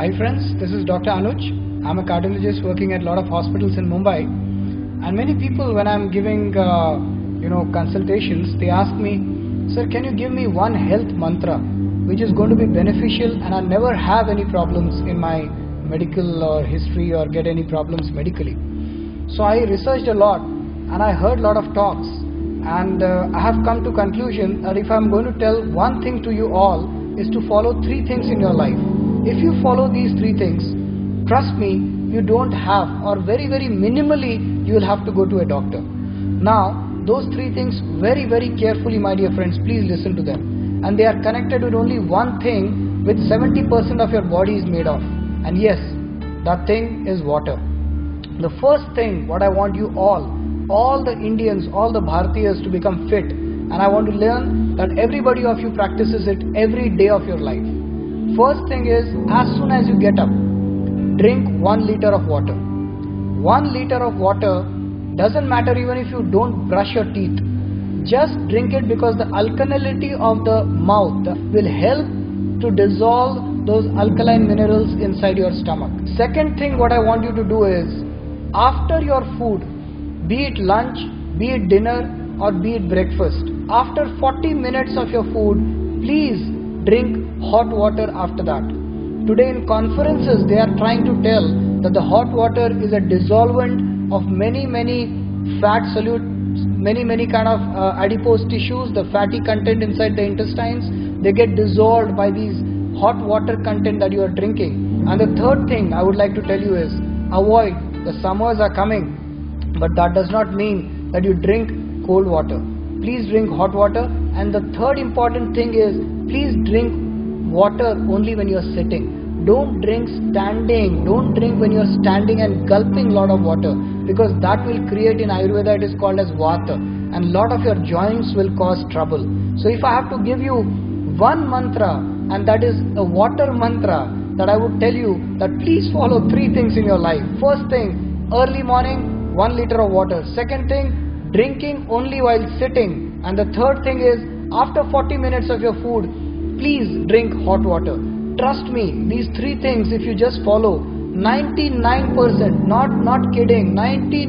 Hi friends, this is Dr. Anuj. I'm a cardiologist working at a lot of hospitals in Mumbai. And many people, when I'm giving consultations, they ask me, sir, can you give me one health mantra which is going to be beneficial and I never have any problems in my medical or history or get any problems medically. So I researched a lot and I heard a lot of talks, and I have come to conclusion that if I'm going to tell one thing to you all is to follow three things in your life. If you follow these three things, trust me, you don't have, or very minimally you will have to go to a doctor. Now those three things, very carefully my dear friends, please listen to them, and they are connected with only one thing which 70% of your body is made of, and yes, that thing is water. The first thing what I want you all the Indians, all the Bharatiyas to become fit, and I want to learn that everybody of you practices it every day of your life. First thing is, as soon as you get up, drink 1 liter of water. 1 liter of water, doesn't matter even if you don't brush your teeth. Just drink it, because the alkalinity of the mouth will help to dissolve those alkaline minerals inside your stomach. Second thing what I want you to do is, after your food, be it lunch, be it dinner, or be it breakfast, after 40 minutes of your food, please drink hot water after that. Today in conferences they are trying to tell that the hot water is a dissolvent of many fat solute, many kind of adipose tissues, the fatty content inside the intestines, they get dissolved by these hot water content that you are drinking. And the third thing I would like to tell you is, avoid, the summers are coming, but that does not mean that you drink cold water. Please drink hot water. And the third important thing is, please drink water only when you are sitting. Don't drink standing. Don't drink when you are standing and gulping a lot of water, because that will create, in Ayurveda it is called as vata, and a lot of your joints will cause trouble. So if I have to give you one mantra, and that is a water mantra, that I would tell you that please follow three things in your life. First thing, early morning, 1 liter of water. Second thing, drinking only while sitting. And the third thing is, after 40 minutes of your food, please drink hot water. Trust me, these three things, if you just follow, 99%, not kidding, 90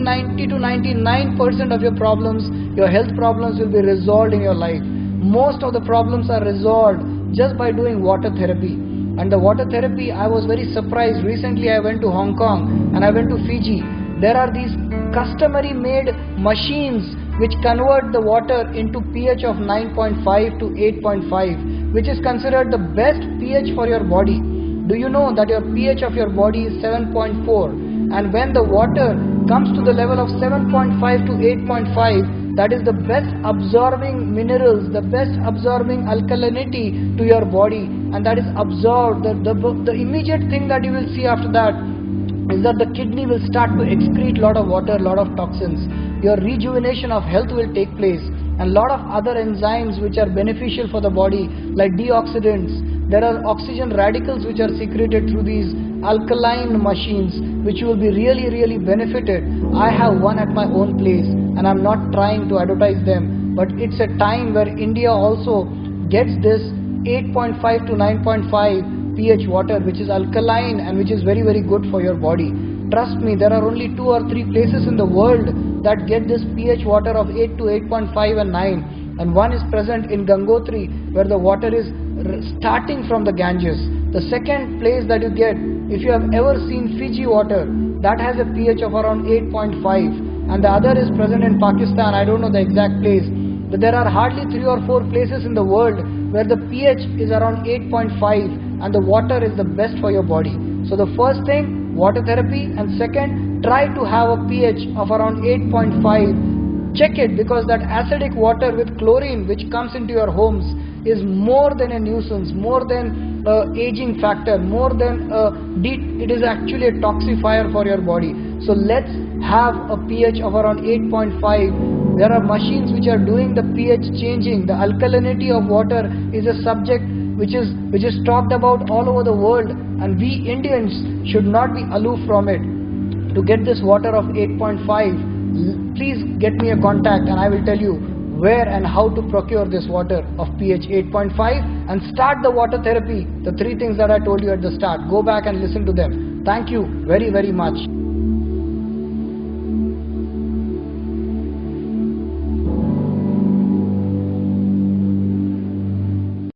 to 99% of your problems, your health problems will be resolved in your life. Most of the problems are resolved just by doing water therapy. And the water therapy, I was very surprised. Recently I went to Hong Kong and I went to Fiji. There are these customary made machines which convert the water into pH of 9.5 to 8.5, which is considered the best pH for your body. Do you know that your pH of your body is 7.4, and when the water comes to the level of 7.5 to 8.5, that is the best absorbing minerals, the best absorbing alkalinity to your body, and that is absorbed. The immediate thing that you will see after that is that the kidney will start to excrete lot of water, lot of toxins. Your rejuvenation of health will take place, and lot of other enzymes which are beneficial for the body, like deoxidants. There are oxygen radicals which are secreted through these alkaline machines, which you will be really benefited. I have one at my own place, and I'm not trying to advertise them, but it's a time where India also gets this 8.5 to 9.5 pH water, which is alkaline and which is very good for your body. Trust me, there are only 2 or 3 places in the world that get this pH water of 8 to 8.5 and 9, and one is present in Gangotri, where the water is starting from the Ganges. The second place that you get, if you have ever seen Fiji water, that has a pH of around 8.5, and the other is present in Pakistan. I don't know the exact place, but there are hardly 3 or 4 places in the world where the pH is around 8.5 and the water is the best for your body. So the first thing, water therapy, and second, try to have a pH of around 8.5. Check it, because that acidic water with chlorine which comes into your homes is more than a nuisance, more than aging factor, more than it is actually a toxifier for your body. So let's have a pH of around 8.5. There are machines which are doing the pH changing. The alkalinity of water is a subject which is talked about all over the world, and we Indians should not be aloof from it. To get this water of 8.5, please get me a contact and I will tell you where and how to procure this water of pH 8.5 and start the water therapy. The 3 things that I told you at the start, go back and listen to them. Thank you very, very much.